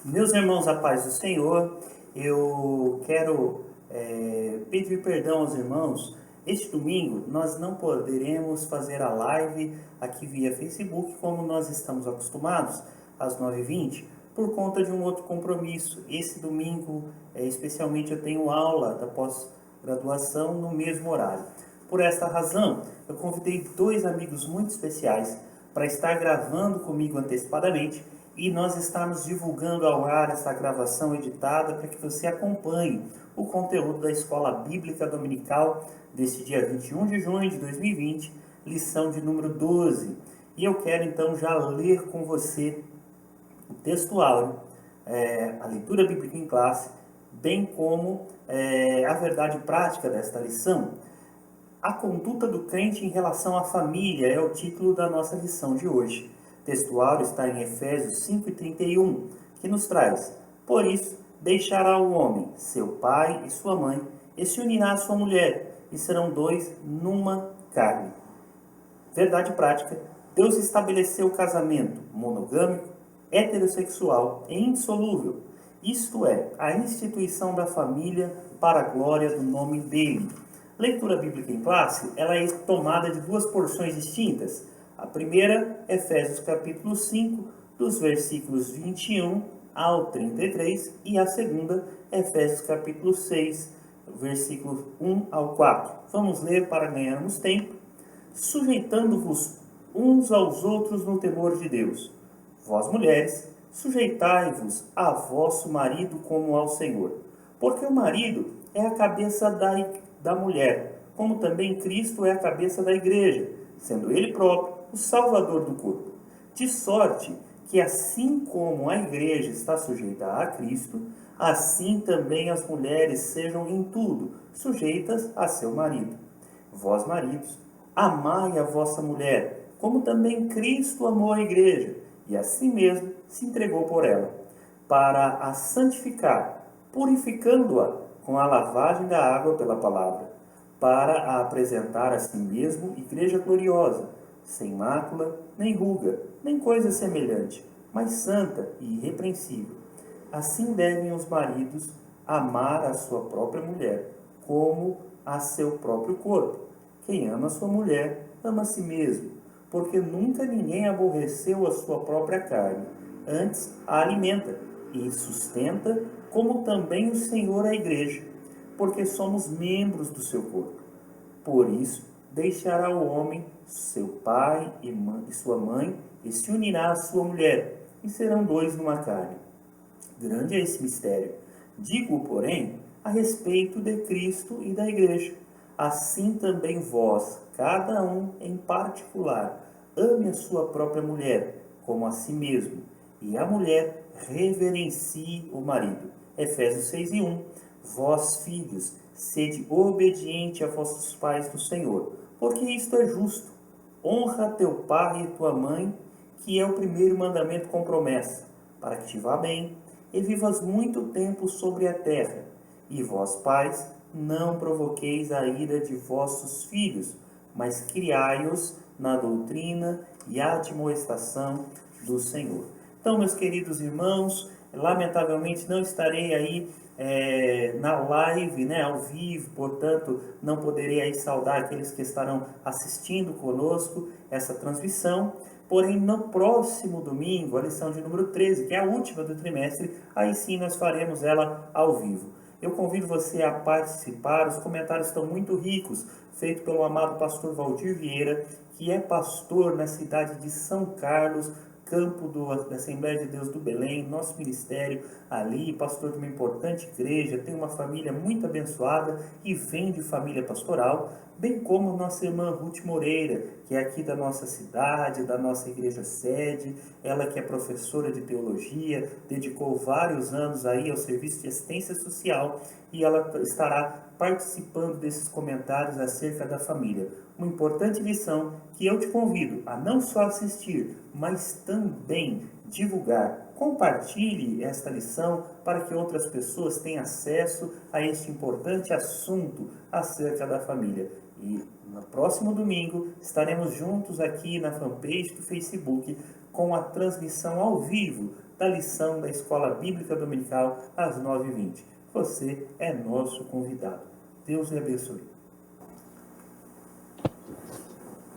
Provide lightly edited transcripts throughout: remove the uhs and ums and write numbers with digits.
Meus irmãos, a paz do Senhor, eu quero pedir perdão aos irmãos. Este domingo nós não poderemos fazer a live aqui via Facebook como nós estamos acostumados, às 9h20, por conta de um outro compromisso. Esse domingo, especialmente, eu tenho aula da pós-graduação no mesmo horário. Por esta razão, eu convidei dois amigos muito especiais para estar gravando comigo antecipadamente e nós estamos divulgando ao ar essa gravação editada para que você acompanhe o conteúdo da Escola Bíblica Dominical deste dia 21 de junho de 2020, lição de número 12. E eu quero então já ler com você o texto áureo, a leitura bíblica em classe, bem como a verdade prática desta lição. A conduta do crente em relação à família é o título da nossa lição de hoje. O texto áureo está em Efésios 5:31, que nos traz: Por isso, deixará o homem, seu pai e sua mãe, e se unirá à sua mulher, e serão dois numa carne. Verdade prática: Deus estabeleceu o casamento monogâmico, heterossexual e indissolúvel, isto é, a instituição da família para a glória do nome dele. Leitura bíblica em classe, ela é tomada de duas porções distintas. A primeira, Efésios capítulo 5, dos versículos 21 ao 33, e a segunda, Efésios capítulo 6, versículos 1 ao 4. Vamos ler para ganharmos tempo. Sujeitando-vos uns aos outros no temor de Deus. Vós, mulheres, sujeitai-vos a vosso marido como ao Senhor. Porque o marido é a cabeça da mulher, como também Cristo é a cabeça da igreja, sendo ele próprio o salvador do corpo. De sorte que assim como a igreja está sujeita a Cristo, assim também as mulheres sejam em tudo sujeitas a seu marido. Vós, maridos, amai a vossa mulher, como também Cristo amou a igreja, e assim mesmo se entregou por ela, para a santificar, purificando-a com a lavagem da água pela palavra, para a apresentar a si mesmo igreja gloriosa, sem mácula, nem ruga, nem coisa semelhante, mas santa e irrepreensível. Assim devem os maridos amar a sua própria mulher, como a seu próprio corpo. Quem ama a sua mulher, ama a si mesmo, porque nunca ninguém aborreceu a sua própria carne, antes a alimenta e sustenta, como também o Senhor a igreja, porque somos membros do seu corpo. Por isso, deixará o homem seu pai e sua mãe, e se unirá à sua mulher, e serão dois numa carne. Grande é esse mistério. Digo, porém, a respeito de Cristo e da igreja. Assim também vós, cada um em particular, ame a sua própria mulher, como a si mesmo, e a mulher reverencie o marido. Efésios 6:1. Vós, filhos, sede obediente a vossos pais no Senhor, porque isto é justo. Honra teu pai e tua mãe, que é o primeiro mandamento com promessa, para que te vá bem e vivas muito tempo sobre a terra. E vós, pais, não provoqueis a ira de vossos filhos, mas criai-os na doutrina e admoestação do Senhor. Então, meus queridos irmãos, lamentavelmente não estarei aí na live, ao vivo, portanto, não poderei aí saudar aqueles que estarão assistindo conosco essa transmissão. Porém, no próximo domingo, a lição de número 13, que é a última do trimestre, aí sim nós faremos ela ao vivo. Eu convido você a participar, os comentários estão muito ricos, feito pelo amado pastor Valdir Vieira, que é pastor na cidade de São Carlos, campo da Assembleia de Deus do Belém, nosso ministério ali, pastor de uma importante igreja, tem uma família muito abençoada e vem de família pastoral, bem como nossa irmã Ruth Moreira, que é aqui da nossa cidade, da nossa igreja sede, ela que é professora de teologia, dedicou vários anos aí ao serviço de assistência social e ela estará participando desses comentários acerca da família. Uma importante lição que eu te convido a não só assistir, mas também divulgar. Compartilhe esta lição para que outras pessoas tenham acesso a este importante assunto acerca da família. E no próximo domingo estaremos juntos aqui na fanpage do Facebook com a transmissão ao vivo da lição da Escola Bíblica Dominical às 9h20. Você é nosso convidado. Deus lhe abençoe.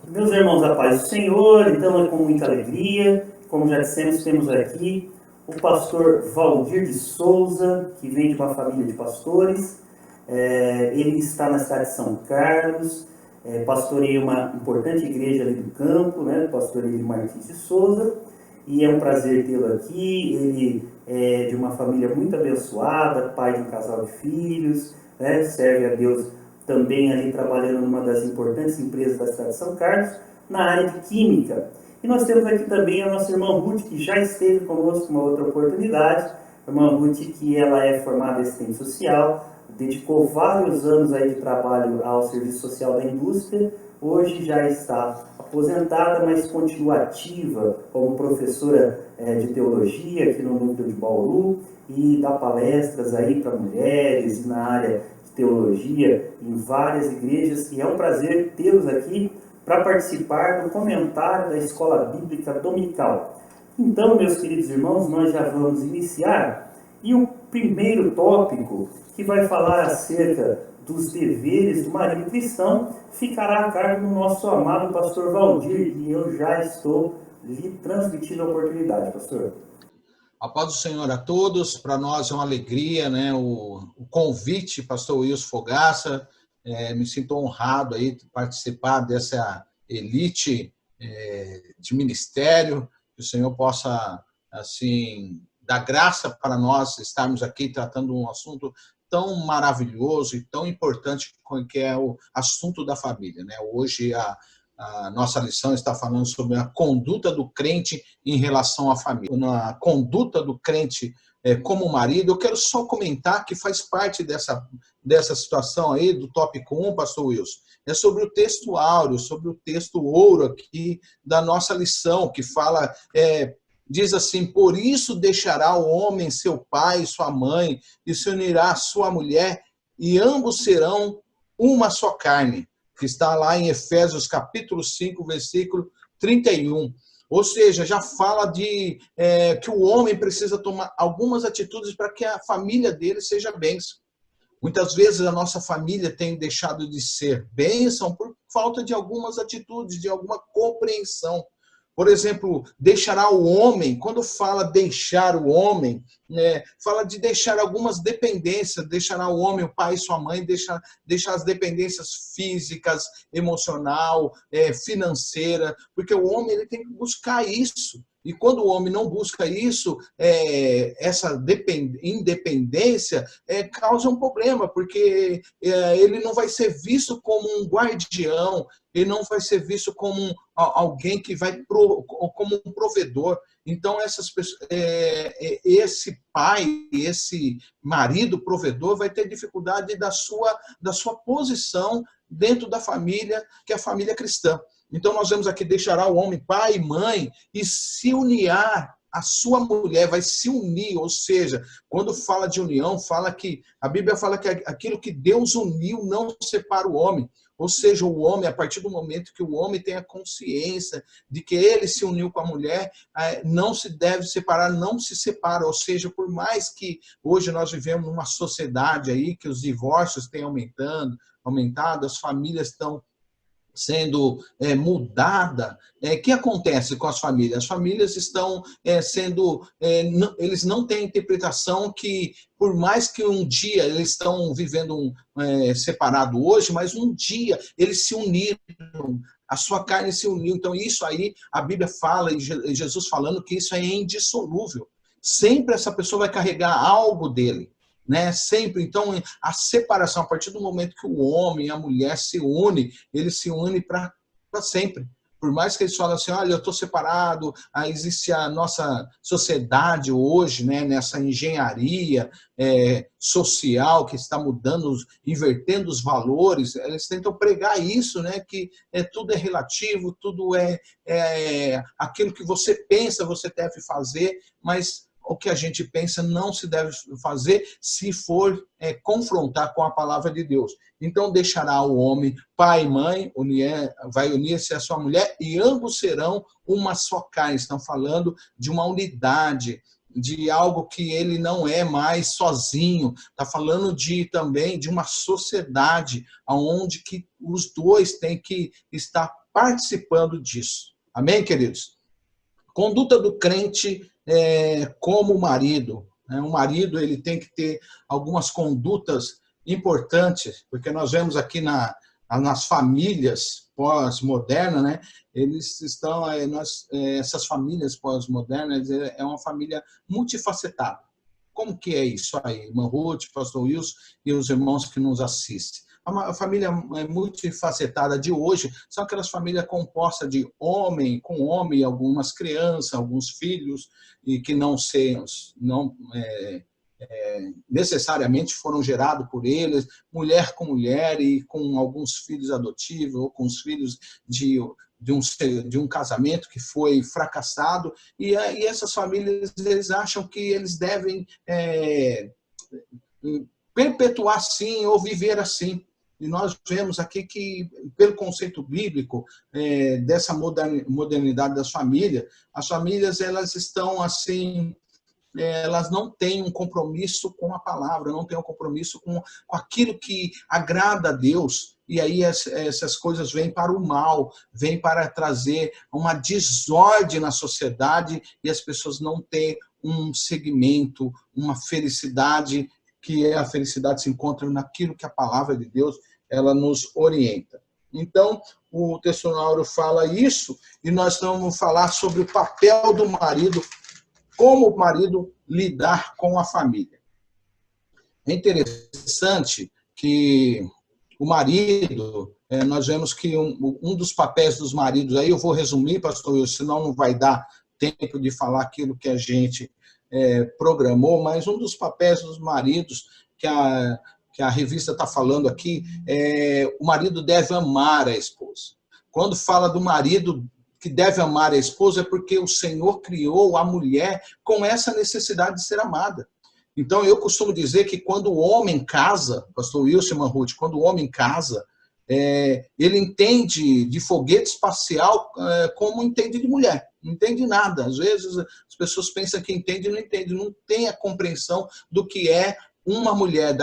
Meus irmãos, a paz do Senhor, então é com muita alegria, como já dissemos, temos aqui o pastor Valdir de Souza, que vem de uma família de pastores. Ele está na cidade de São Carlos, pastoreia uma importante igreja ali do campo, né, pastoreia de Martins de Souza, e é um prazer tê-lo aqui. Ele é de uma família muito abençoada, pai de um casal de filhos, né, serve a Deus também ali trabalhando numa das importantes empresas da cidade de São Carlos, na área de Química. E nós temos aqui também a nossa irmã Ruth, que já esteve conosco uma outra oportunidade. A irmã Ruth, que ela é formada em assistente social, dedicou vários anos aí de trabalho ao serviço social da indústria, hoje já está aposentada, mas continua ativa como professora de teologia aqui no núcleo de Bauru e dá palestras aí para mulheres na área de teologia em várias igrejas, e é um prazer tê-los aqui para participar do comentário da Escola Bíblica Dominical. Então, meus queridos irmãos, nós já vamos iniciar, e o primeiro tópico, que vai falar acerca dos deveres do marido cristão, ficará a cargo do nosso amado pastor Valdir, e eu já estou lhe transmitindo a oportunidade, pastor. A paz do Senhor a todos. Para nós é uma alegria, né, o convite, pastor Wilson Fogaça. Me sinto honrado aí de participar dessa elite de ministério, que o Senhor possa, assim, dar graça para nós estarmos aqui tratando um assunto tão maravilhoso e tão importante que é o assunto da família, né? Hoje a nossa lição está falando sobre a conduta do crente em relação à família. Na conduta do crente como marido, eu quero só comentar que faz parte dessa situação aí, do tópico 1, pastor Wilson, é sobre o texto áureo, sobre o texto ouro aqui da nossa lição, que fala, diz assim: por isso deixará o homem seu pai e sua mãe, e se unirá à sua mulher, e ambos serão uma só carne, que está lá em Efésios capítulo 5, versículo 31. Ou seja, já fala de que o homem precisa tomar algumas atitudes para que a família dele seja bênção. Muitas vezes a nossa família tem deixado de ser bênção por falta de algumas atitudes, de alguma compreensão. Por exemplo, deixará o homem, quando fala deixar o homem, fala de deixar algumas dependências, deixará o homem, o pai e sua mãe, deixar as dependências físicas, emocional, financeira, porque o homem ele tem que buscar isso. E quando o homem não busca isso, essa independência causa um problema, porque ele não vai ser visto como um guardião, ele não vai ser visto como alguém que vai como um provedor. Então, esse pai, esse marido provedor vai ter dificuldade da sua posição dentro da família, que é a família cristã. Então, nós vemos aqui: deixará o homem pai e mãe e se unirá à sua mulher, vai se unir. Ou seja, quando fala de união, a Bíblia fala que aquilo que Deus uniu não separa o homem. Ou seja, o homem, a partir do momento que o homem tem a consciência de que ele se uniu com a mulher, não se deve separar, não se separa. Ou seja, por mais que hoje nós vivemos numa sociedade aí que os divórcios têm aumentado, as famílias estão sendo mudada, o que acontece com as famílias? As famílias estão eles não têm interpretação que, por mais que um dia eles estão vivendo separado hoje, mas um dia eles se uniram, a sua carne se uniu. Então isso aí, a Bíblia fala, e Jesus falando que isso é indissolúvel. Sempre essa pessoa vai carregar algo dele, né? Sempre. Então, a separação, a partir do momento que o homem e a mulher se unem, eles se unem para sempre. Por mais que eles falem assim: olha, eu estou separado, existe a nossa sociedade hoje, né, nessa engenharia social que está mudando, invertendo os valores, eles tentam pregar isso, né, que tudo é relativo, tudo é aquilo que você pensa, você deve fazer, mas o que a gente pensa não se deve fazer se for confrontar com a palavra de Deus. Então, deixará o homem pai e mãe, vai unir-se à sua mulher, e ambos serão uma só carne. Estão falando de uma unidade. de algo que ele não é mais sozinho, está falando também de uma sociedade onde que os dois têm que estar participando disso. Amém, queridos? Conduta do crente como marido. Né? O marido ele tem que ter algumas condutas importantes, porque nós vemos aqui nas famílias pós-modernas, né? Eles estão, essas famílias pós-modernas é uma família multifacetada. Como que é isso aí, irmã Ruth, pastor Wilson e os irmãos que nos assistem? A família multifacetada de hoje são aquelas famílias compostas de homem com homem, algumas crianças, alguns filhos, e que não necessariamente foram gerados por eles, mulher com mulher e com alguns filhos adotivos ou com os filhos de um casamento que foi fracassado, e essas famílias eles acham que eles devem perpetuar assim ou viver assim. E nós vemos aqui que, pelo conceito bíblico dessa modernidade das famílias, as famílias elas estão assim, elas não têm um compromisso com a palavra, não têm um compromisso com aquilo que agrada a Deus. E aí essas coisas vêm para o mal, vêm para trazer uma desordem na sociedade e as pessoas não têm um segmento, uma felicidade, que a felicidade se encontra naquilo que a palavra de Deus ela nos orienta. Então, o Tessalonicenses fala isso, e nós vamos falar sobre o papel do marido, como o marido lidar com a família. É interessante que o marido, nós vemos que um dos papéis dos maridos, aí eu vou resumir, pastor Wilson, senão não vai dar tempo de falar aquilo que a gente programou, mas um dos papéis dos maridos que a revista está falando aqui o marido deve amar a esposa. Quando fala do marido que deve amar a esposa, é porque o Senhor criou a mulher com essa necessidade de ser amada. Então, eu costumo dizer que quando o homem casa, pastor Wilson Ruth, quando o homem casa, ele entende de foguete espacial como entende de mulher. Não entende nada. Às vezes, as pessoas pensam que entende e não entende. Não tem a compreensão do que é uma mulher,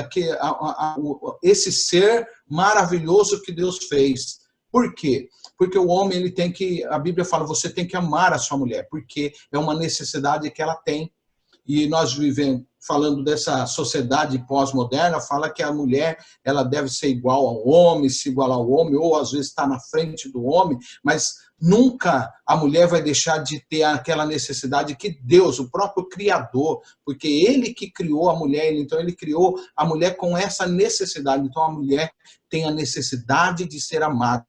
esse ser maravilhoso que Deus fez. Por quê? Porque o homem, ele tem que, a Bíblia fala, você tem que amar a sua mulher, porque é uma necessidade que ela tem. E nós vivemos, falando dessa sociedade pós-moderna, fala que a mulher ela deve ser igual ao homem, se igualar ao homem, ou às vezes está na frente do homem, mas nunca a mulher vai deixar de ter aquela necessidade que Deus, o próprio Criador, porque Ele que criou a mulher, então Ele criou a mulher com essa necessidade. Então a mulher tem a necessidade de ser amada.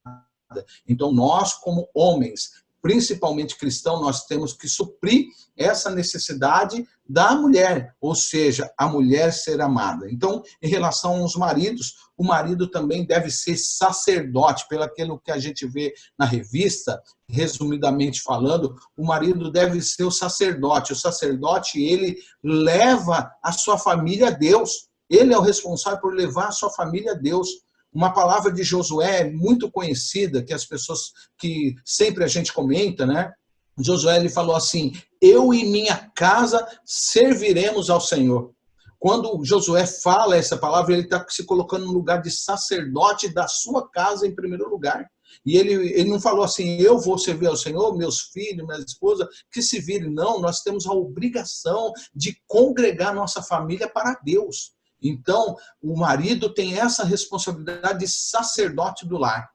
Então nós, como homens, principalmente cristãos, nós temos que suprir essa necessidade da mulher, ou seja, a mulher ser amada. Então, em relação aos maridos, o marido também deve ser sacerdote, pelo aquilo que a gente vê na revista, resumidamente falando, o marido deve ser o sacerdote. O sacerdote, ele leva a sua família a Deus. Ele é o responsável por levar a sua família a Deus. Uma palavra de Josué muito conhecida, que as pessoas, que sempre a gente comenta, né? Josué, ele falou assim, eu e minha casa serviremos ao Senhor. Quando Josué fala essa palavra, ele está se colocando no lugar de sacerdote da sua casa em primeiro lugar. E ele não falou assim, eu vou servir ao Senhor, meus filhos, minha esposa, que se virem. Não, nós temos a obrigação de congregar nossa família para Deus. Então, o marido tem essa responsabilidade de sacerdote do lar.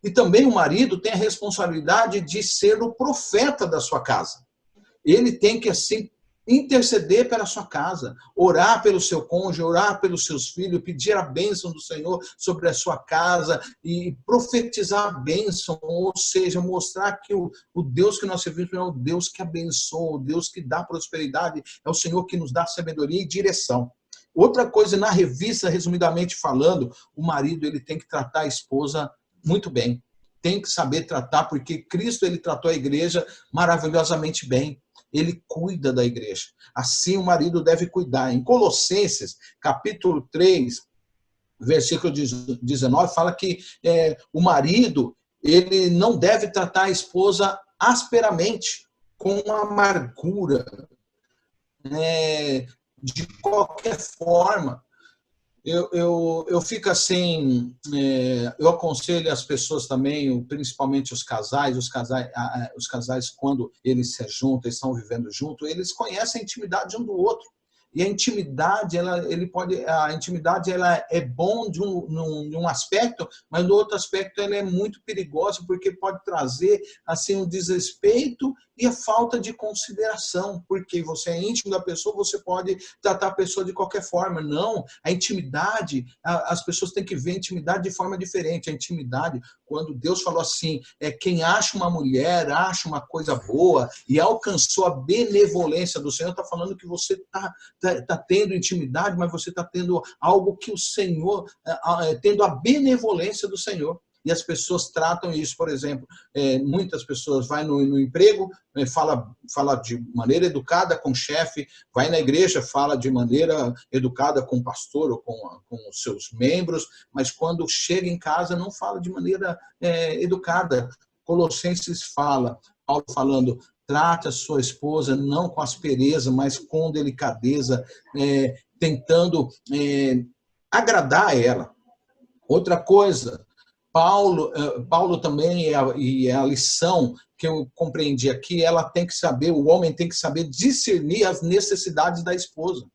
E também o marido tem a responsabilidade de ser o profeta da sua casa. Ele tem que, assim, interceder pela sua casa, orar pelo seu cônjuge, orar pelos seus filhos, pedir a bênção do Senhor sobre a sua casa e profetizar a bênção, ou seja, mostrar que o Deus que nós servimos é o Deus que abençoa, o Deus que dá prosperidade, é o Senhor que nos dá sabedoria e direção. Outra coisa, na revista, resumidamente falando, o marido ele tem que tratar a esposa muito bem. Tem que saber tratar, porque Cristo ele tratou a igreja maravilhosamente bem. Ele cuida da igreja. Assim o marido deve cuidar. Em Colossenses, capítulo 3, versículo 19, fala que o marido ele não deve tratar a esposa asperamente, com amargura, de qualquer forma. Eu fico assim, eu aconselho as pessoas também, principalmente os casais, quando eles se juntam, estão vivendo junto, eles conhecem a intimidade um do outro. E a intimidade, a intimidade ela é bom de um aspecto, mas do outro aspecto ela é muito perigosa, porque pode trazer assim um desrespeito e a falta de consideração, porque você é íntimo da pessoa, você pode tratar a pessoa de qualquer forma. Não, a intimidade, as pessoas têm que ver a intimidade de forma diferente. A intimidade, quando Deus falou assim, quem acha uma mulher, acha uma coisa boa e alcançou a benevolência do Senhor, está falando que você está tendo intimidade, mas você está tendo algo que o Senhor, tendo a benevolência do Senhor. E as pessoas tratam isso, por exemplo, muitas pessoas vão no emprego, fala de maneira educada com o chefe, vai na igreja, fala de maneira educada com o pastor ou com os seus membros, mas quando chega em casa não fala de maneira educada. Colossenses fala, Paulo falando, trate a sua esposa não com aspereza, mas com delicadeza, tentando agradar a ela. Outra coisa, Paulo também, e a lição que eu compreendi aqui, o homem tem que saber discernir as necessidades da esposa.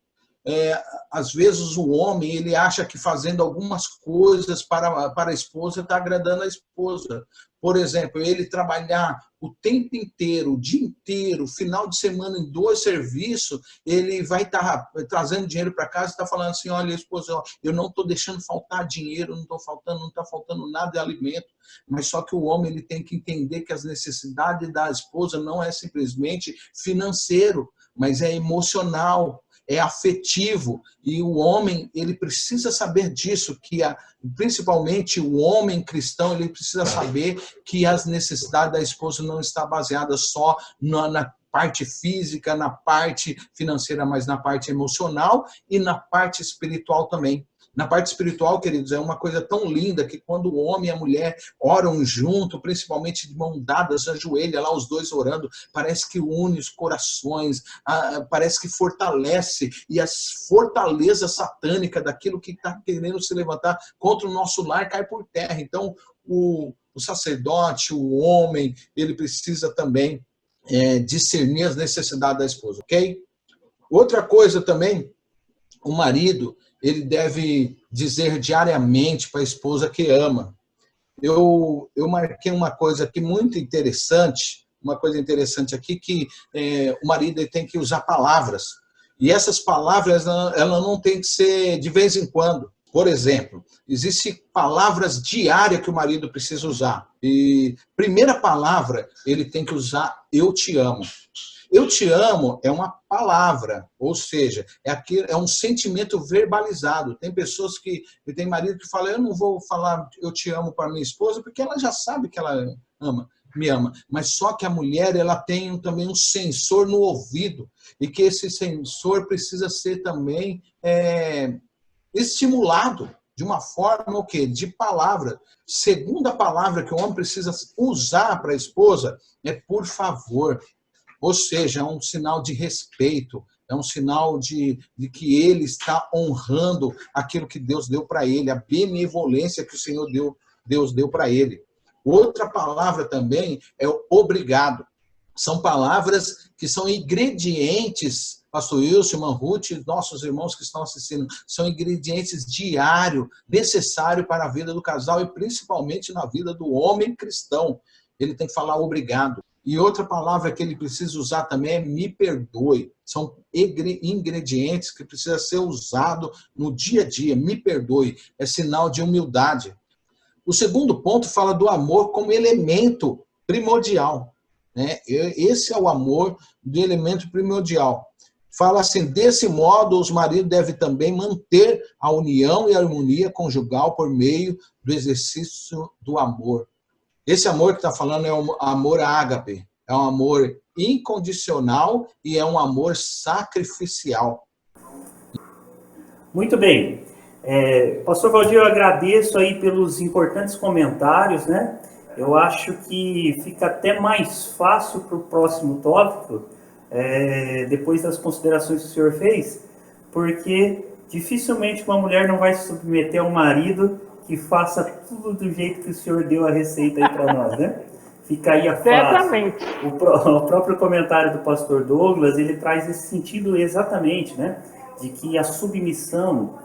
Às vezes o homem ele acha que fazendo algumas coisas para a esposa está agradando a esposa. Por exemplo, ele trabalhar o tempo inteiro, o dia inteiro, final de semana em 2 serviços, ele vai estar trazendo dinheiro para casa e está falando assim, olha, esposa, eu não estou deixando faltar dinheiro, não está faltando nada de alimento. Mas só que o homem ele tem que entender que as necessidades da esposa não é simplesmente financeiro, mas é emocional, é afetivo, e o homem ele precisa saber disso, principalmente o homem cristão, ele precisa saber que as necessidades da esposa não estão baseadas só na parte física, na parte financeira, mas na parte emocional e na parte espiritual também. Na parte espiritual, queridos, é uma coisa tão linda que quando o homem e a mulher oram junto, principalmente de mão dadas, ajoelha lá os dois orando, parece que une os corações, parece que fortalece, e a fortaleza satânica daquilo que está querendo se levantar contra o nosso lar cai por terra. Então, o sacerdote, o homem, ele precisa também discernir as necessidades da esposa, ok? Outra coisa também, o marido, ele deve dizer diariamente para a esposa que ama. Eu marquei uma coisa aqui muito interessante, aqui, que o marido ele tem que usar palavras. E essas palavras, ela não tem que ser de vez em quando. Por exemplo, existem palavras diárias que o marido precisa usar. E primeira palavra, ele tem que usar, eu te amo. Eu te amo é uma palavra, ou seja, é um sentimento verbalizado. Tem pessoas tem marido que fala, eu não vou falar eu te amo para minha esposa, porque ela já sabe que ela me ama. Mas só que a mulher ela tem também um sensor no ouvido, e que esse sensor precisa ser também estimulado de uma forma o quê? De palavra. Segunda palavra que o homem precisa usar para a esposa é por favor. Ou seja, é um sinal de respeito, é um sinal de que ele está honrando aquilo que Deus deu para ele, a benevolência que o Senhor Deus deu para ele. Outra palavra também é o obrigado. São palavras que são ingredientes, pastor Wilson, irmã Ruth, nossos irmãos que estão assistindo, são ingredientes diários, necessários para a vida do casal e principalmente na vida do homem cristão. Ele tem que falar obrigado. E outra palavra que ele precisa usar também é me perdoe. São ingredientes que precisam ser usados no dia a dia. Me perdoe. É sinal de humildade. O segundo ponto fala do amor como elemento primordial. Esse é o amor do elemento primordial. Fala assim, desse modo os maridos devem também manter a união e a harmonia conjugal por meio do exercício do amor. Esse amor que está falando é um amor ágape, é um amor incondicional e é um amor sacrificial. Muito bem. Pastor Valdir, eu agradeço aí pelos importantes comentários, né? Eu acho que fica até mais fácil para o próximo tópico depois das considerações que o senhor fez, porque dificilmente uma mulher não vai se submeter a um marido que faça tudo do jeito que o senhor deu a receita aí para nós, né? Ficaria fácil. Certamente. O próprio comentário do pastor Douglas, ele traz esse sentido exatamente, né? De que a submissão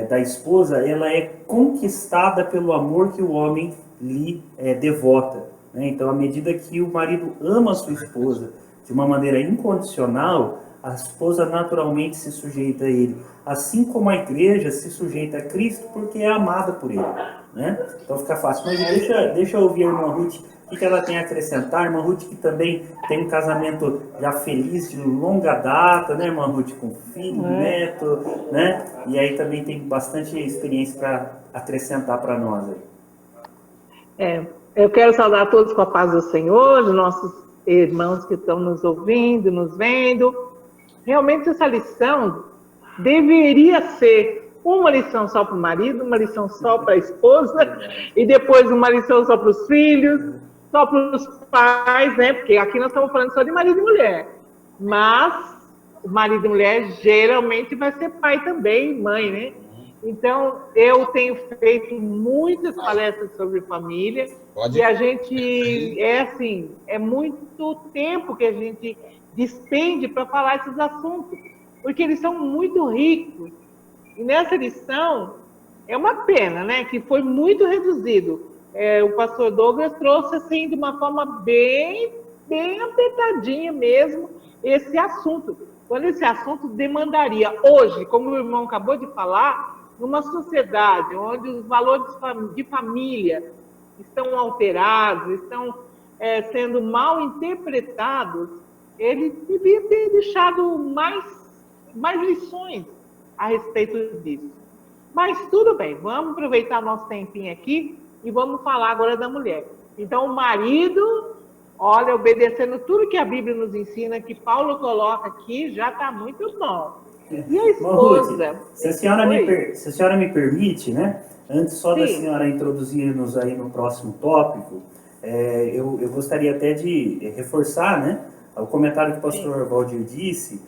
da esposa, ela é conquistada pelo amor que o homem lhe devota, né? Então, à medida que o marido ama a sua esposa de uma maneira incondicional, a esposa naturalmente se sujeita a ele, assim como a igreja se sujeita a Cristo porque é amada por ele, né? Então fica fácil. Mas deixa eu ouvir a irmã Ruth, o que ela tem a acrescentar. Irmã Ruth, que também tem um casamento já feliz, de longa data, né, irmã Ruth, com filho, neto, né? E aí também tem bastante experiência para acrescentar para nós aí. Eu quero saudar todos com a paz do Senhor, os nossos irmãos que estão nos ouvindo, nos vendo. Realmente essa lição deveria ser uma lição só para o marido, uma lição só para a esposa, e depois uma lição só para os filhos, só para os pais, né? Porque aqui nós estamos falando só de marido e mulher. Mas o marido e mulher geralmente vai ser pai também, mãe, né? Então, eu tenho feito muitas palestras sobre família, e a gente, é muito tempo que a gente despende para falar esses assuntos, porque eles são muito ricos. E nessa lição, é uma pena, né, que foi muito reduzido. O pastor Douglas trouxe, assim, de uma forma bem apertadinha mesmo, esse assunto. Quando esse assunto demandaria, hoje, como o irmão acabou de falar, numa sociedade onde os valores de família estão alterados, estão sendo mal interpretados, ele devia ter deixado mais lições a respeito disso. Mas tudo bem, vamos aproveitar nosso tempinho aqui e vamos falar agora da mulher. Então, o marido, olha, obedecendo tudo que a Bíblia nos ensina, que Paulo coloca aqui, já está muito bom. E a esposa... Ruth, se a senhora me permite, né? Antes só da senhora introduzir-nos aí no próximo tópico, eu gostaria até de reforçar, né, o comentário que o pastor Valdir disse,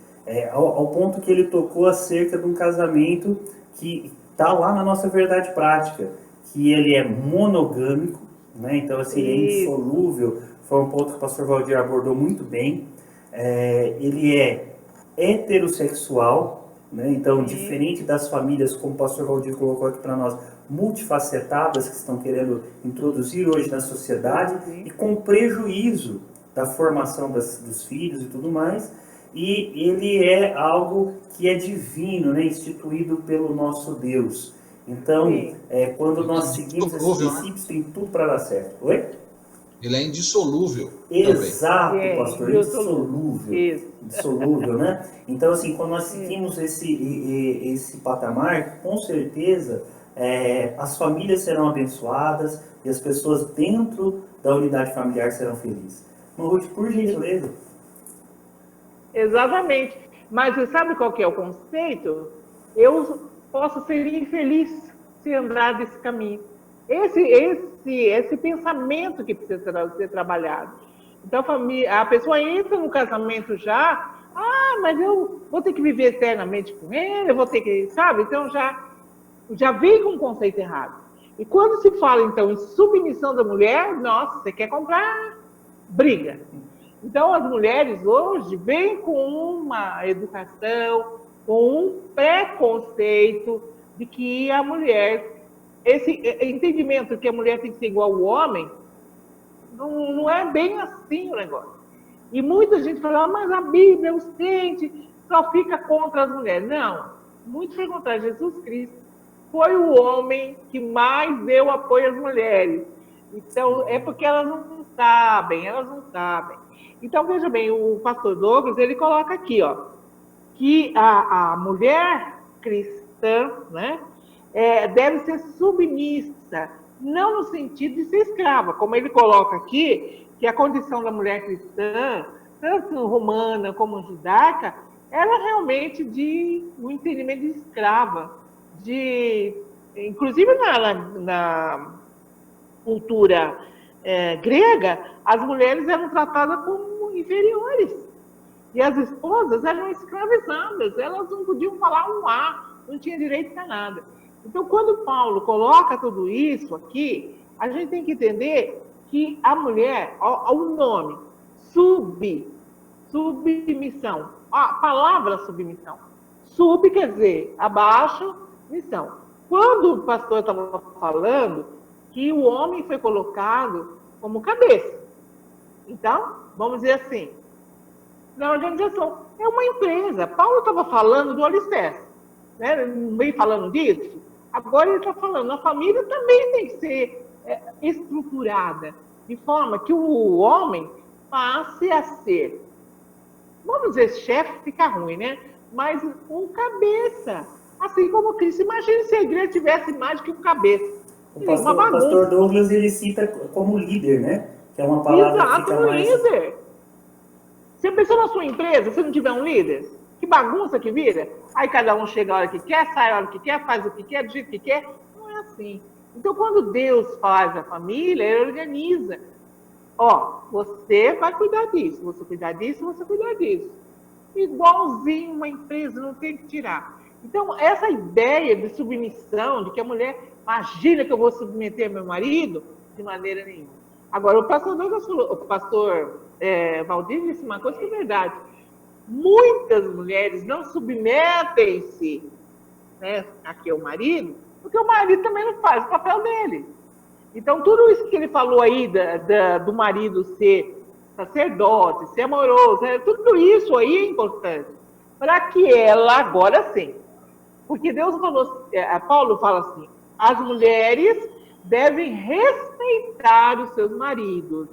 ao ponto que ele tocou acerca de um casamento que está lá na nossa verdade prática, que ele é monogâmico, né? Então, assim, é indissolúvel. Foi um ponto que o pastor Valdir abordou muito bem. Ele é heterossexual, né? Então, diferente das famílias, como o pastor Valdir colocou aqui para nós, multifacetadas, que estão querendo introduzir hoje na sociedade, e com prejuízo da formação dos filhos e tudo mais. E ele é algo que é divino, né? Instituído pelo nosso Deus. Então, quando nós seguimos esses princípios, tem tudo para dar certo. Oi? Ele é indissolúvel. Exato, pastor, indissolúvel, né? Então, assim, quando nós seguimos esse patamar, com certeza as famílias serão abençoadas e as pessoas dentro da unidade familiar serão felizes. Ruth, por gentileza. Exatamente. Mas você sabe qual que é o conceito? Eu posso ser infeliz se andar desse caminho. Esse pensamento que precisa ser trabalhado. Então, a pessoa entra no casamento já, mas eu vou ter que viver eternamente com ele, eu vou ter que, sabe? Então, já vem com um conceito errado. E quando se fala, então, em submissão da mulher, nossa, você quer comprar briga. Então, as mulheres hoje vêm com uma educação, com um preconceito de que a mulher, esse entendimento que a mulher tem que ser igual ao homem, não é bem assim o negócio. E muita gente fala, mas a Bíblia, os crentes, só fica contra as mulheres. Não, muito pelo contrário, Jesus Cristo foi o homem que mais deu apoio às mulheres. Então, é porque elas não sabem. Então, veja bem, o pastor Douglas, ele coloca aqui, que a mulher cristã, né, deve ser submissa, não no sentido de ser escrava, como ele coloca aqui, que a condição da mulher cristã, tanto romana como judaica, era realmente de um entendimento de escrava, inclusive na cultura grega, as mulheres eram tratadas como inferiores. E as esposas eram escravizadas, elas não podiam falar um A, não tinha direito a nada. Então, quando Paulo coloca tudo isso aqui, a gente tem que entender que a mulher, o nome, submissão, a palavra submissão. Sub quer dizer abaixo, missão. Quando o pastor estava falando que o homem foi colocado como cabeça. Então, vamos dizer assim, na organização, é uma empresa. Paulo estava falando do alicerce, né? Não vem falando disso? Agora ele está falando, a família também tem que ser estruturada, de forma que o homem passe a ser, vamos dizer, chefe fica ruim, né? Mas um cabeça. Assim como Cristo. Imagine se a igreja tivesse mais que um cabeça. O pastor Douglas, ele cita como líder, né? Que é uma palavra exato, que fica mais... líder. Você pensou na sua empresa, se não tiver um líder? Que bagunça que vira? Aí cada um chega a hora que quer, sai a hora que quer, faz o que quer, do jeito que quer. Não é assim. Então, quando Deus faz a família, Ele organiza. Ó, você vai cuidar disso, você cuidar disso, você cuidar disso. Igualzinho uma empresa, não tem que tirar. Então, essa ideia de submissão, de que a mulher imagina que eu vou submeter meu marido, de maneira nenhuma. Agora, o pastor Valdir disse uma coisa que é verdade. Muitas mulheres não submetem-se, né, aqui ao marido, porque o marido também não faz o papel dele. Então, tudo isso que ele falou aí do marido ser sacerdote, ser amoroso, tudo isso aí é importante. Para que ela, agora sim, porque Deus falou, Paulo fala assim, as mulheres devem respeitar os seus maridos,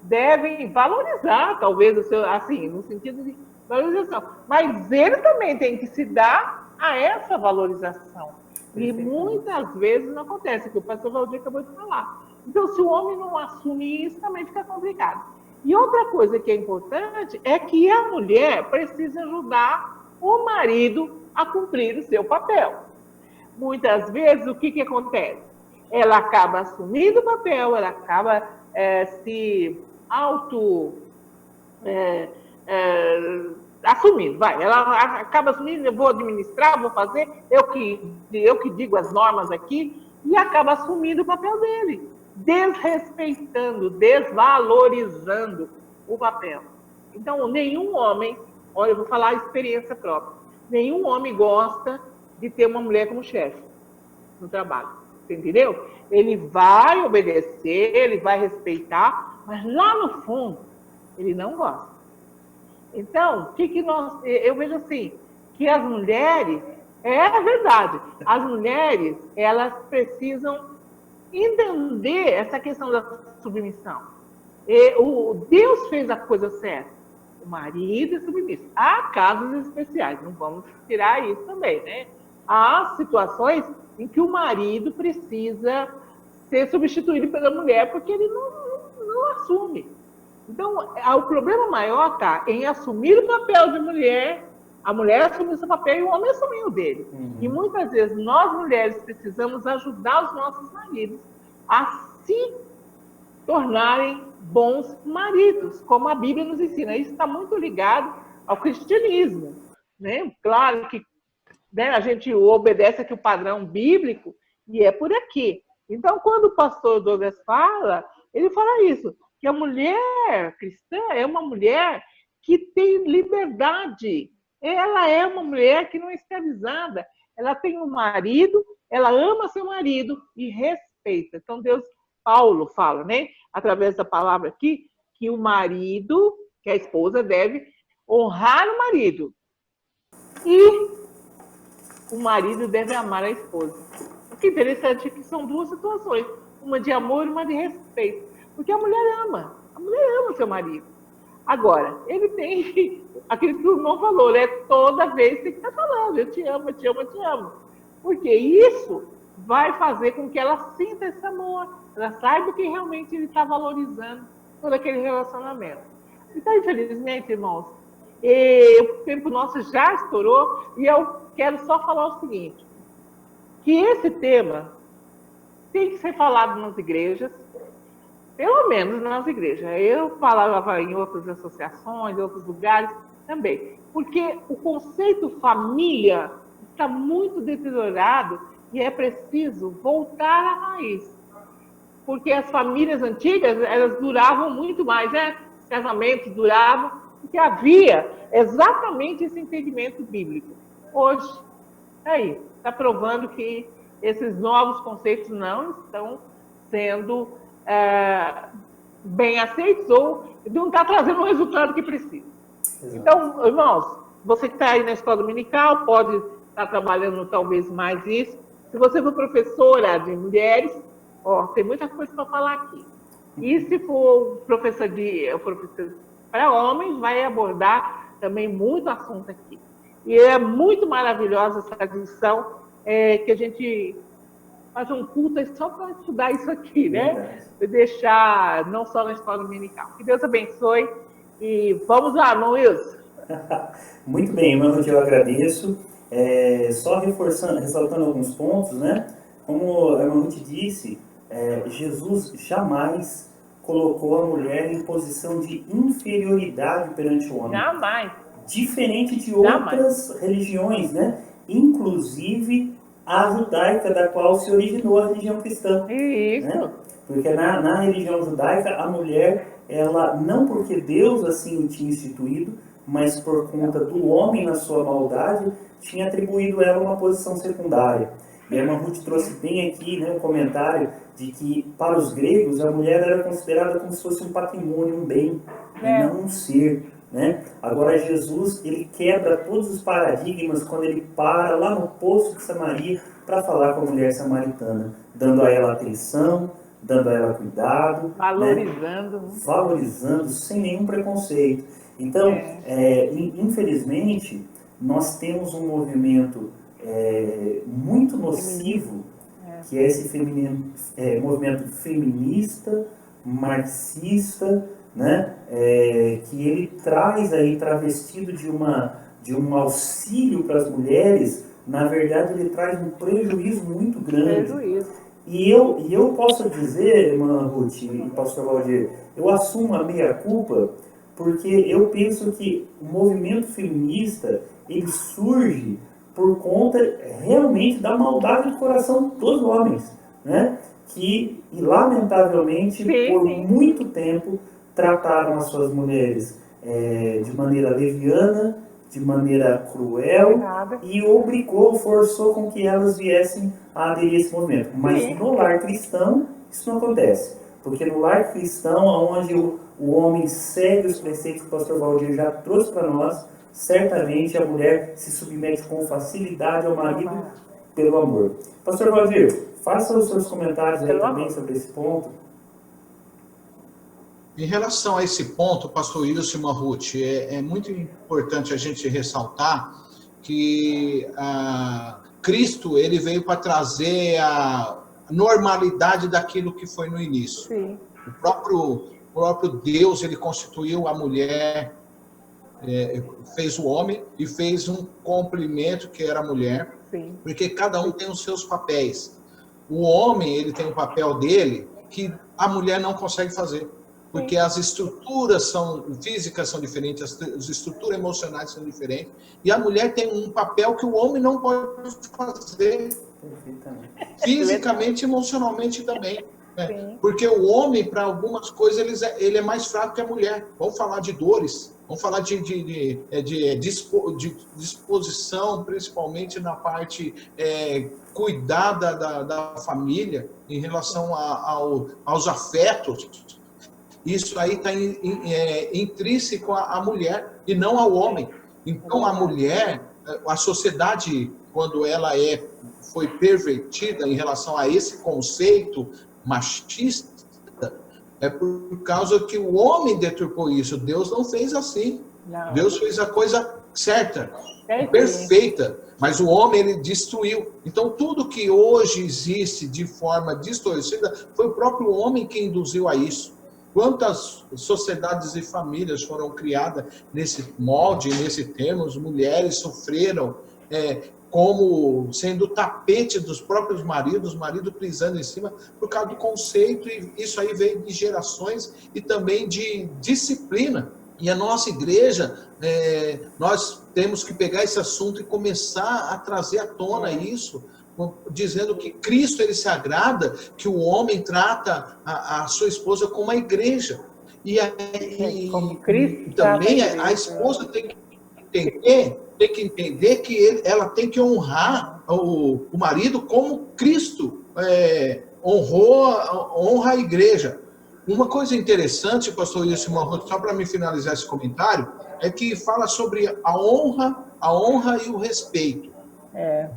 devem valorizar, talvez, o seu, assim, no sentido de valorização. Mas ele também tem que se dar a essa valorização. E muitas vezes não acontece, que o pastor Valdir acabou de falar. Então, se o homem não assume isso, também fica complicado. E outra coisa que é importante é que a mulher precisa ajudar o marido a cumprir o seu papel. Muitas vezes, o que acontece? Ela acaba assumindo o papel, ela acaba se assumindo, ela acaba assumindo, eu vou administrar, vou fazer, eu que digo as normas aqui, e acaba assumindo o papel dele, desrespeitando, desvalorizando o papel. Então, nenhum homem, olha, eu vou falar a experiência própria, nenhum homem gosta de ter uma mulher como chefe no trabalho, você entendeu? Ele vai obedecer, ele vai respeitar, mas lá no fundo, ele não gosta. Então, eu vejo assim, que as mulheres, é verdade, as mulheres, elas precisam entender essa questão da submissão. Deus fez a coisa certa. O marido é submisso. Há casos especiais, não vamos tirar isso também, né? Há situações em que o marido precisa ser substituído pela mulher porque ele não assume. Então, o problema maior está em assumir o papel de mulher, a mulher assumir o seu papel e o homem assumir o dele. Uhum. E muitas vezes nós, mulheres, precisamos ajudar os nossos maridos a se tornarem bons maridos, como a Bíblia nos ensina. Isso está muito ligado ao cristianismo, né? Claro que, né, a gente obedece aqui o padrão bíblico e é por aqui. Então, quando o pastor Douglas fala, ele fala isso, que a mulher cristã é uma mulher que tem liberdade. Ela é uma mulher que não é escravizada. Ela tem um marido, ela ama seu marido e respeita. Então, Paulo fala, né, através da palavra aqui, que o marido, que a esposa deve honrar o marido. E o marido deve amar a esposa. O que é interessante é que são duas situações, uma de amor e uma de respeito. Porque a mulher ama seu marido. Agora, ele tem aquilo que o irmão falou, né? Toda vez tem que estar falando, eu te amo, eu te amo, eu te amo. Porque isso vai fazer com que ela sinta esse amor, ela saiba que realmente ele está valorizando todo aquele relacionamento. Então, infelizmente, irmãos, o tempo nosso já estourou e eu quero só falar o seguinte, que esse tema tem que ser falado nas igrejas, pelo menos nas igrejas. Eu falava em outras associações, em outros lugares, também. Porque o conceito família está muito deteriorado e é preciso voltar à raiz. Porque as famílias antigas, elas duravam muito mais, né? Os casamentos duravam, porque havia exatamente esse entendimento bíblico. Hoje, aí, está provando que esses novos conceitos não estão sendo bem aceitos ou não está trazendo o resultado que precisa. Exato. Então, irmãos, você que está aí na escola dominical pode estar trabalhando talvez mais isso. Se você for professora de mulheres, tem muita coisa para falar aqui. E se for professor para homens, vai abordar também muito assunto aqui. E é muito maravilhosa essa tradição que a gente faz um culto só para estudar isso aqui, né? E deixar não só na escola dominical. Que Deus abençoe. E vamos lá, irmão Wilson. Muito bem, irmã Ruth, eu agradeço. Só ressaltando alguns pontos, né? Como a irmã Ruth disse, Jesus jamais colocou a mulher em posição de inferioridade perante o homem. Jamais. Diferente de outras religiões, né? Inclusive a judaica, da qual se originou a religião cristã. Isso. Né? Porque na religião judaica, a mulher, ela não porque Deus assim o tinha instituído, mas por conta do homem na sua maldade, tinha atribuído a ela uma posição secundária. E a irmã Ruth trouxe bem aqui, né, um comentário de que para os gregos a mulher era considerada como se fosse um patrimônio, um bem, e não um ser. Né? Agora Jesus, ele quebra todos os paradigmas quando ele para lá no poço de Samaria para falar com a mulher samaritana, dando a ela atenção, dando a ela cuidado, valorizando, né? Valorizando sem nenhum preconceito. Então, infelizmente, nós temos um movimento muito nocivo, que é esse movimento feminista, marxista, né? Que ele traz aí, travestido de um auxílio para as mulheres, na verdade ele traz um prejuízo muito grande. E eu posso dizer, irmã Ruth e pastor Valdir, eu assumo a meia-culpa, porque eu penso que o movimento feminista, ele surge por conta realmente da maldade do coração dos homens, né? Que, lamentavelmente, por muito tempo, trataram as suas mulheres de maneira leviana, de maneira cruel, e forçou com que elas viessem a aderir a esse movimento. Mas no lar cristão, isso não acontece. Porque no lar cristão, onde o homem segue os preceitos que o pastor Valdir já trouxe para nós, certamente a mulher se submete com facilidade ao marido pelo amor. Pastor Valdir, faça os seus comentários aí também sobre esse ponto. Em relação a esse ponto, pastor Wilson e irmã Ruth, é muito importante a gente ressaltar que Cristo ele veio para trazer a normalidade daquilo que foi no início. Sim. O próprio Deus, ele constituiu a mulher, fez o homem e fez um complemento que era a mulher. Sim. Porque cada um tem os seus papéis. O homem, ele tem o papel dele que a mulher não consegue fazer. Porque as estruturas físicas são diferentes, as estruturas emocionais são diferentes, e a mulher tem um papel que o homem não pode fazer, fisicamente e emocionalmente também. Né? Porque o homem, para algumas coisas, ele é mais fraco que a mulher. Vamos falar de dores, vamos falar de disposição, principalmente na parte cuidada da família, em relação aos afetos. Isso aí está intrínseco à mulher e não ao homem. Então, a mulher, a sociedade, quando ela foi pervertida em relação a esse conceito machista, é por causa que o homem deturpou isso. Deus não fez assim. Não. Deus fez a coisa certa, perfeita. Mas o homem, ele destruiu. Então, tudo que hoje existe de forma distorcida, foi o próprio homem que induziu a isso. Quantas sociedades e famílias foram criadas nesse molde, nesse termo, as mulheres sofreram como sendo tapete dos próprios maridos, o marido pisando em cima, por causa do conceito, e isso aí veio de gerações e também de disciplina. E a nossa igreja, nós temos que pegar esse assunto e começar a trazer à tona isso, dizendo que Cristo, ele se agrada que o homem trata a sua esposa como a igreja. E Como Cristo também trata a esposa tem que entender que ela tem que honrar o marido como Cristo honra a igreja. Uma coisa interessante, pastor Wilson, só para me finalizar esse comentário, é que fala sobre a honra e o respeito.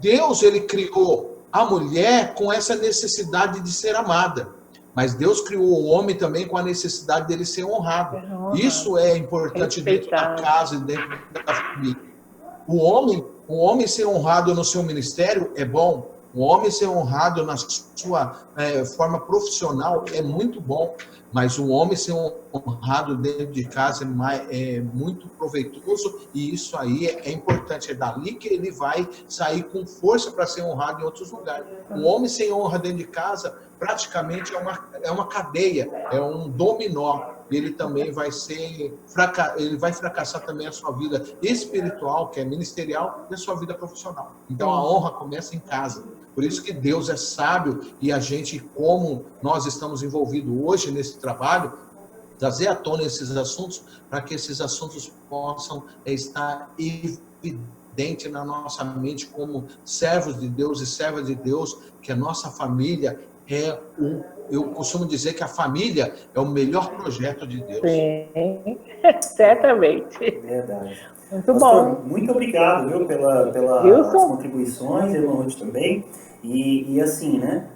Deus, ele criou a mulher com essa necessidade de ser amada, mas Deus criou o homem também com a necessidade dele ser honrado. Isso é importante dentro da casa e dentro da família. O homem ser honrado no seu ministério é bom. O homem ser honrado na sua forma profissional é muito bom, mas o homem ser honrado dentro de casa é muito proveitoso, e isso aí é importante. É dali que ele vai sair com força para ser honrado em outros lugares. O homem sem honra dentro de casa praticamente é uma cadeia, é um dominó. Ele também ele vai fracassar também a sua vida espiritual, que é ministerial, e a sua vida profissional. Então a honra começa em casa. Por isso que Deus é sábio, e a gente, como nós estamos envolvidos hoje nesse trabalho, trazer à tona esses assuntos, para que esses assuntos possam estar evidentes na nossa mente como servos de Deus e servas de Deus, que a nossa família eu costumo dizer que a família é o melhor projeto de Deus. Sim, certamente. Verdade. Muito Pastor, bom. muito obrigado, viu, pelas contribuições, irmão Ruth também. E assim, né,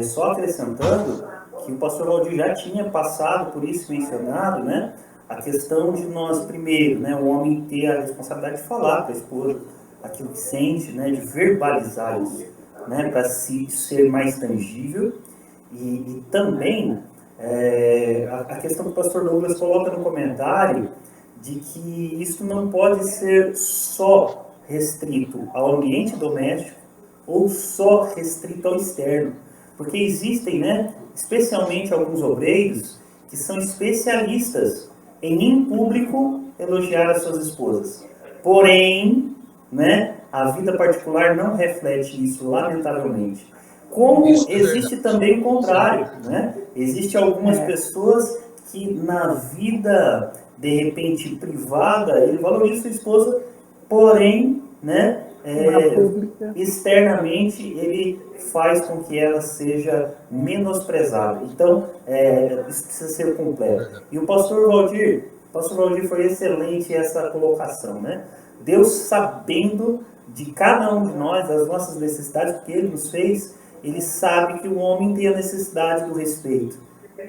só acrescentando que o pastor Valdir já tinha passado por isso, mencionado, né, a questão de nós, primeiro, né, o homem ter a responsabilidade de falar para a esposa aquilo que sente, né, de verbalizar isso, né, para ser mais tangível. E também a questão que o pastor Douglas coloca no comentário, de que isso não pode ser só restrito ao ambiente doméstico ou só restrito ao externo. Porque existem, né, especialmente alguns obreiros que são especialistas em público elogiar as suas esposas. Porém, né, a vida particular não reflete isso, lamentavelmente. Como existe também o contrário, né? Existem algumas pessoas que na vida, de repente, privada, ele valoriza sua esposa, porém, né, externamente ele faz com que ela seja menosprezada. Então, isso precisa ser completo. E o pastor Valdir foi excelente essa colocação, né? Deus, sabendo de cada um de nós, das nossas necessidades, porque Ele nos fez, Ele sabe que o homem tem a necessidade do respeito,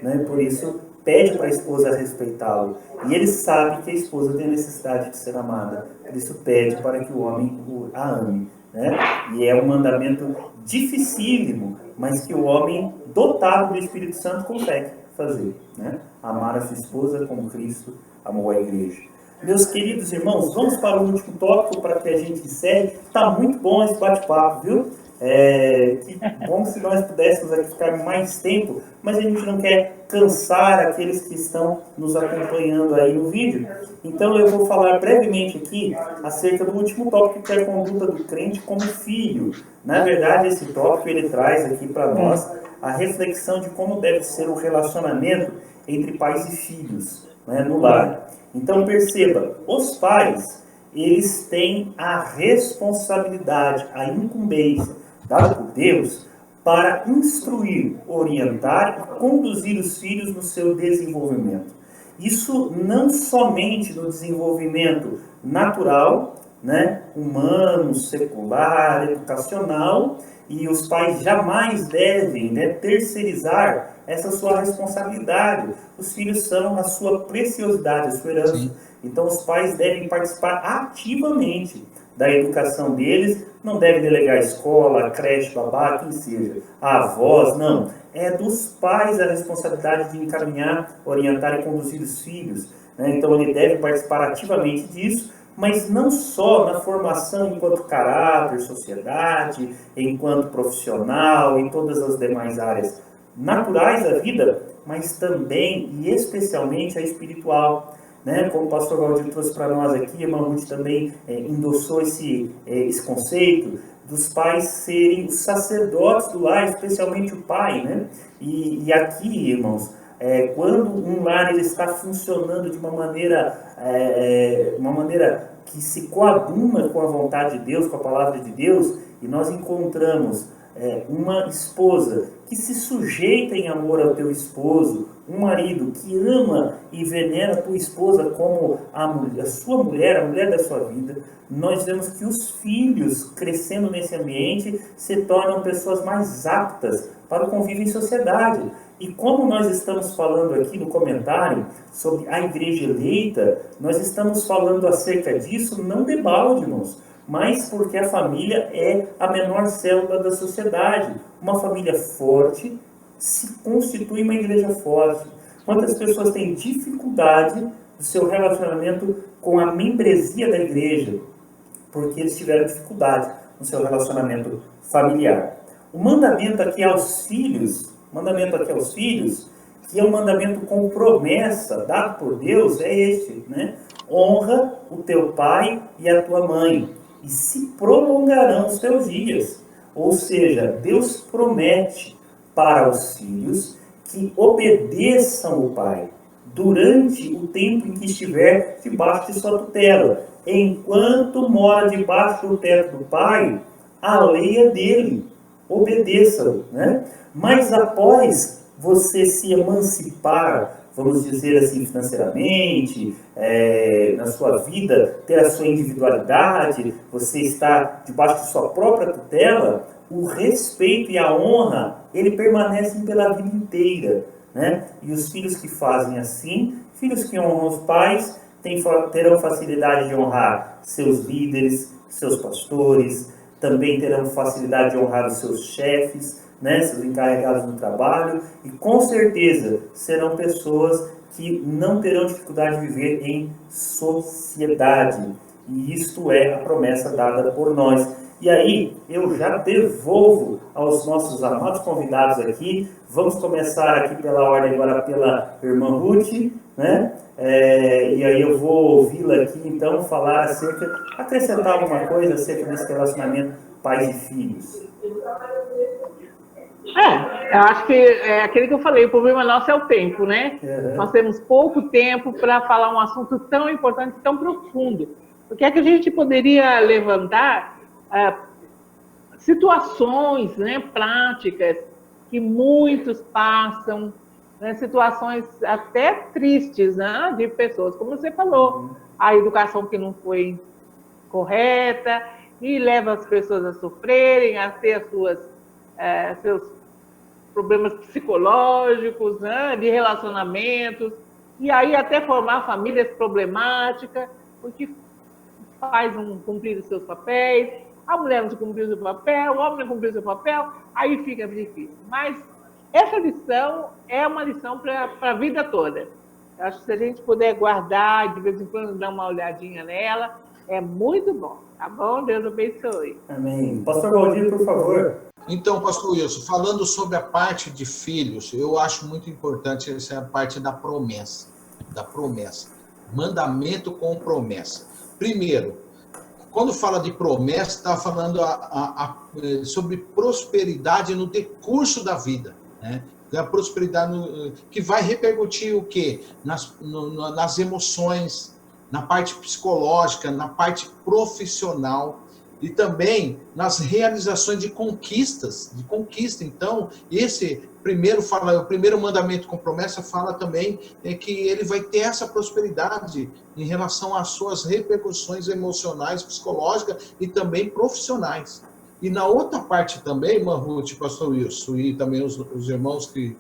né? Por isso, pede para a esposa respeitá-lo. E Ele sabe que a esposa tem a necessidade de ser amada. Por isso, pede para que o homem a ame, né? E é um mandamento dificílimo, mas que o homem dotado do Espírito Santo consegue fazer, né? Amar a sua esposa como Cristo amou a igreja. Meus queridos irmãos, vamos para o último tópico para que a gente encerre. Está muito bom esse bate-papo, viu? Que bom se nós pudéssemos aqui ficar mais tempo, mas a gente não quer cansar aqueles que estão nos acompanhando aí no vídeo. Então eu vou falar brevemente aqui acerca do último tópico, que é a conduta do crente como filho. Na verdade, esse tópico ele traz aqui para nós a reflexão de como deve ser o relacionamento entre pais e filhos, né, no lar. Então perceba, os pais, eles têm a responsabilidade, a incumbência dada por Deus para instruir, orientar e conduzir os filhos no seu desenvolvimento. Isso não somente no desenvolvimento natural, né, humano, secular, educacional, e os pais jamais devem, né, terceirizar essa sua responsabilidade. Os filhos são a sua preciosidade, a sua herança. Sim. Então os pais devem participar ativamente da educação deles, não devem delegar a escola, a creche, babá, quem seja, a avós, não. É dos pais a responsabilidade de encaminhar, orientar e conduzir os filhos, né? Então ele deve participar ativamente disso, mas não só na formação enquanto caráter, sociedade, enquanto profissional, em todas as demais áreas naturais da vida, mas também e especialmente a espiritual. né? Como o pastor Valdir trouxe para nós aqui, a irmã Ruth também endossou esse conceito dos pais serem os sacerdotes do lar, especialmente o pai, né? E aqui, irmãos, quando um lar ele está funcionando de uma maneira que se coaduna com a vontade de Deus, com a palavra de Deus, e nós encontramos uma esposa que se sujeita em amor ao teu esposo, um marido que ama e venera a tua esposa como a sua mulher, a mulher da sua vida, nós vemos que os filhos, crescendo nesse ambiente, se tornam pessoas mais aptas para o convívio em sociedade. E como nós estamos falando aqui no comentário sobre a igreja eleita, nós estamos falando acerca disso não de balde, irmãos, mas porque a família é a menor célula da sociedade. Uma família forte se constitui uma igreja forte. Quantas pessoas têm dificuldade do seu relacionamento com a membresia da igreja? Porque eles tiveram dificuldade no seu relacionamento familiar. O mandamento aqui aos filhos, que é um mandamento com promessa dado por Deus, é este, né? Honra o teu pai e a tua mãe, e se prolongarão os teus dias. Ou seja, Deus promete para os filhos que obedeçam o pai durante o tempo em que estiver debaixo de sua tutela. Enquanto mora debaixo do teto do pai, a lei é dele, obedeça-o, né? Mas após você se emancipar, vamos dizer assim, financeiramente, na sua vida, ter a sua individualidade, você está debaixo de sua própria tutela, o respeito e a honra, ele permanecem pela vida inteira, né? E os filhos que fazem assim, filhos que honram os pais, terão facilidade de honrar seus líderes, seus pastores, também terão facilidade de honrar os seus chefes, né, seus encarregados no trabalho, e com certeza serão pessoas que não terão dificuldade de viver em sociedade. E isto é a promessa dada por nós. E aí, eu já devolvo aos nossos amados convidados aqui. Vamos começar aqui pela ordem agora pela irmã Ruth, né? E aí eu vou ouvi-la aqui, então, falar acrescentar alguma coisa acerca desse relacionamento pais e filhos. Eu acho que é aquele que eu falei, o problema nosso é o tempo, né? Uhum. Nós temos pouco tempo para falar um assunto tão importante, tão profundo. O que é que a gente poderia levantar? Situações, né, práticas que muitos passam, né, situações até tristes, né, de pessoas, como você falou, a educação que não foi correta e leva as pessoas a sofrerem, a ter seus problemas psicológicos, né, de relacionamentos, e aí até formar famílias problemáticas, porque pais não cumpriram os seus papéis, a mulher não cumpriu o seu papel, o homem não cumpriu o seu papel, aí fica difícil. Mas essa lição é uma lição para a vida toda. Eu acho que se a gente puder guardar, de vez em quando dar uma olhadinha nela, é muito bom. Tá bom? Deus abençoe. Amém. Pastor Valdir, por favor. Então, pastor Wilson, falando sobre a parte de filhos, eu acho muito importante essa parte da promessa. Mandamento com promessa. Primeiro, quando fala de promessa, está falando sobre prosperidade no decurso da vida, né? A prosperidade que vai repercutir o quê? Nas emoções, na parte psicológica, na parte profissional e também nas realizações de conquista. Então, o primeiro mandamento com promessa fala também que ele vai ter essa prosperidade em relação às suas repercussões emocionais, psicológicas e também profissionais. E na outra parte também, irmã Ruth, pastor Wilson, e também os irmãos que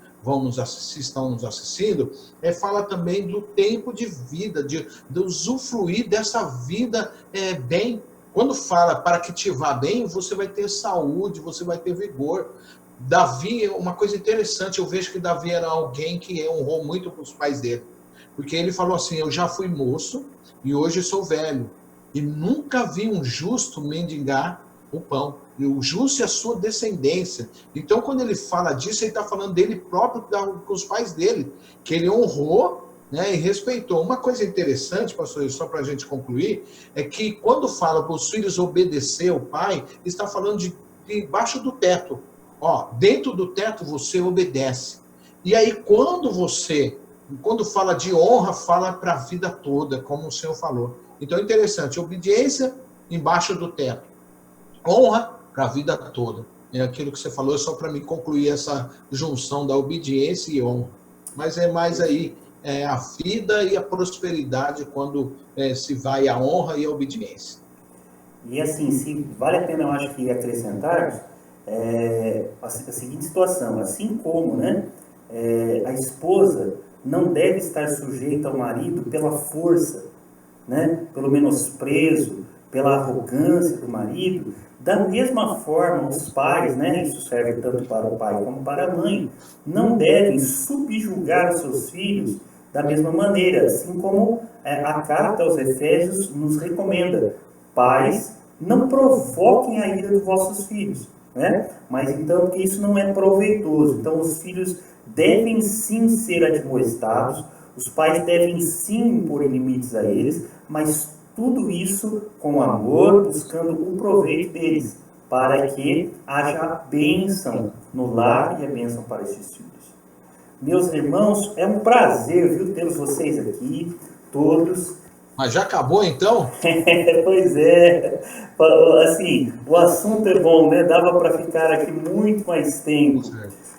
estão nos assistindo, fala também do tempo de vida, de usufruir dessa vida bem. Quando fala para que te vá bem, você vai ter saúde, você vai ter vigor. Davi, uma coisa interessante, eu vejo que Davi era alguém que honrou muito para os pais dele. Porque ele falou assim, eu já fui moço e hoje sou velho. E nunca vi um justo mendigar o pão. E o justo é a sua descendência. Então, quando ele fala disso, ele está falando dele próprio com os pais dele. Que ele honrou né, e respeitou. Uma coisa interessante, pastor, só para a gente concluir, é que quando fala para os filhos obedecer ao pai, está falando de debaixo do teto. Ó, dentro do teto você obedece. E aí quando fala de honra, fala para a vida toda, como o senhor falou. Então é interessante, obediência embaixo do teto. Honra para a vida toda. É aquilo que você falou, só para me concluir essa junção da obediência e honra. Mas é mais aí a vida e a prosperidade quando se vai a honra e a obediência. E assim, se vale a pena, eu acho que acrescentar a seguinte situação, assim como, né, a esposa não deve estar sujeita ao marido pela força, né, pelo menosprezo, pela arrogância do marido, da mesma forma os pais, né, isso serve tanto para o pai como para a mãe, não devem subjugar os seus filhos da mesma maneira, assim como a carta aos Efésios nos recomenda: pais, não provoquem a ira dos vossos filhos, né? Mas então, porque isso não é proveitoso. Então, os filhos devem sim ser admoestados, os pais devem sim impor limites a eles, mas tudo isso com amor, buscando o proveito deles, para que haja bênção no lar e a bênção para esses filhos. Meus irmãos, é um prazer, viu, tê-los vocês aqui, todos. Mas já acabou, então? Pois é. Assim, o assunto é bom, né? Dava para ficar aqui muito mais tempo.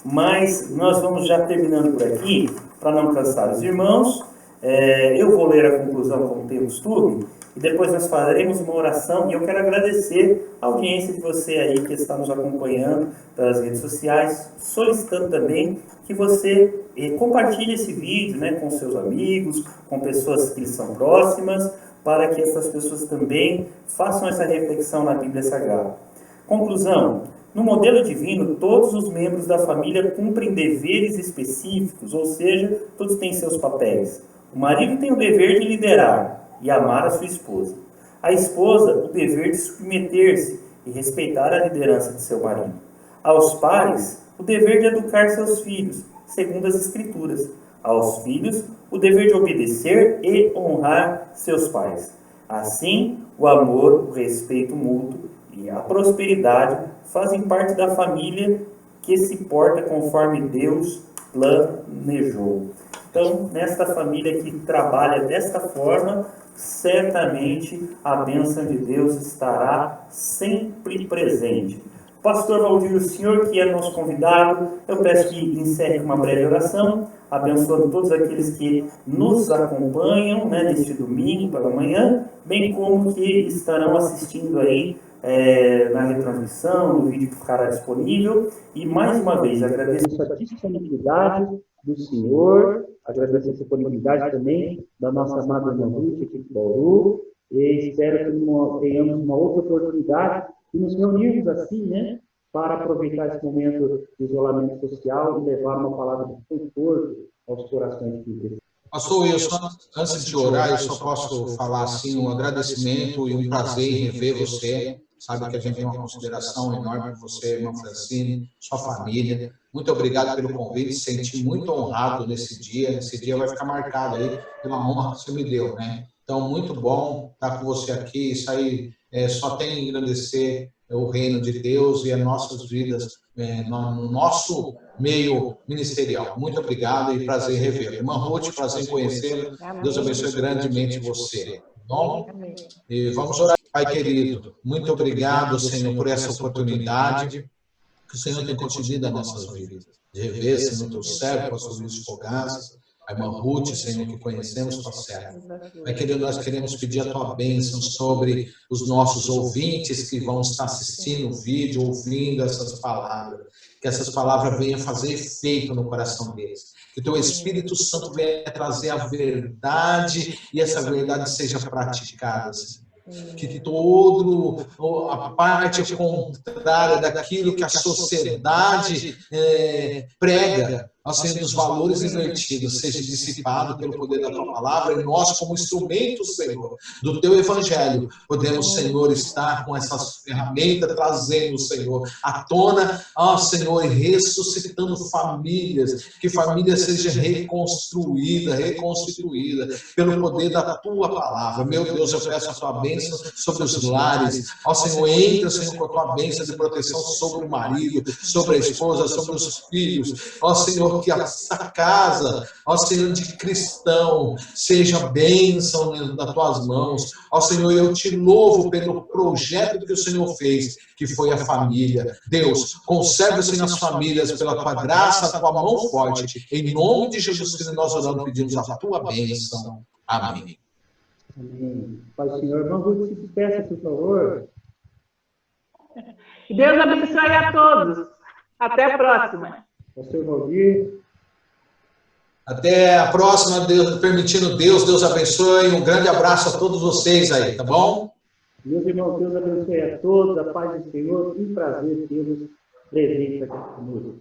Mas nós vamos já terminando por aqui, para não cansar os irmãos. Eu vou ler a conclusão, como tem costume, e depois nós faremos uma oração. E eu quero agradecer a audiência de você aí que está nos acompanhando pelas redes sociais, solicitando também que você compartilhe esse vídeo, né, com seus amigos, com pessoas que lhes são próximas, para que essas pessoas também façam essa reflexão na Bíblia Sagrada. Conclusão: no modelo divino, todos os membros da família cumprem deveres específicos, ou seja, todos têm seus papéis. O marido tem o dever de liderar e amar a sua esposa. A esposa, o dever de submeter-se e respeitar a liderança de seu marido. Aos pais, o dever de educar seus filhos, segundo as Escrituras. Aos filhos, o dever de obedecer e honrar seus pais. Assim, o amor, o respeito mútuo e a prosperidade fazem parte da família que se porta conforme Deus planejou. Então, nesta família que trabalha desta forma, certamente a bênção de Deus estará sempre presente. Pastor Valdir, o senhor que é nosso convidado, eu peço que encerre uma breve oração, abençoando todos aqueles que nos acompanham, né, neste domingo para amanhã, bem como que estarão assistindo aí na retransmissão, no vídeo que ficará disponível. E mais uma vez agradeço a disponibilidade do senhor, agradeço a disponibilidade também da nossa amada irmã Ruth aqui de Bauru, e espero que tenhamos uma outra oportunidade de nos reunirmos assim, né, para aproveitar esse momento de isolamento social e levar uma palavra de conforto aos corações que Pastor Wilson, antes de orar, eu só posso falar assim, um agradecimento e um prazer em rever você. Sabe que a gente tem uma consideração enorme por você, irmão Francine, sua família. Muito obrigado pelo convite, senti muito honrado nesse dia. Esse dia vai ficar marcado aí pela honra que você me deu, né? Então, muito bom estar com você aqui. Isso aí só tem que engrandecer o reino de Deus e as nossas vidas no nosso meio ministerial. Muito obrigado e prazer em revê-lo. Irmã Ruth, prazer em conhecê-la. Deus abençoe grandemente você. Bom? E vamos orar, Pai querido. Muito obrigado, Senhor, por essa oportunidade que o Senhor tem concedido às nossas vidas. De rever, Senhor, teu servo, pastor Luiz Fogaça, a irmã Ruth, Senhor, que conhecemos, tua serva. Pai querido, nós queremos pedir a tua bênção sobre os nossos ouvintes que vão estar assistindo o vídeo, ouvindo essas palavras. Que essas palavras venham fazer efeito no coração deles. Que o teu Espírito Santo venha trazer a verdade e essa verdade seja praticada, Senhor. Que toda a parte contrária daquilo que a sociedade prega, ó Senhor, dos valores invertidos, seja dissipado pelo poder da tua palavra, e nós, como instrumentos, Senhor, do teu evangelho, podemos, Senhor, estar com essas ferramentas, trazendo, Senhor, à tona, ó Senhor, e ressuscitando famílias, que família seja reconstruída, reconstituída, pelo poder da tua palavra. Meu Deus, eu peço a tua bênção sobre os lares, ó Senhor, entra, Senhor, com a tua bênção de proteção sobre o marido, sobre a esposa, sobre os filhos, ó Senhor, que essa casa, ó Senhor, de cristão, seja bênção nas tuas mãos. Ó Senhor, eu te louvo pelo projeto que o Senhor fez, que foi a família. Deus, conserve, Senhor, as famílias pela tua graça, a tua mão forte. Em nome de Jesus Cristo nós oramos, pedimos a tua bênção. Amém. Amém. Pai, Senhor, irmão, se despeça, por favor. Que Deus abençoe a todos. Até a próxima. Pastor Valdir. Até a próxima, Deus, permitindo Deus abençoe. Um grande abraço a todos vocês aí, tá bom? Meus irmãos, Deus abençoe a todos, a paz do Senhor, que prazer tê-los presentes aqui conosco.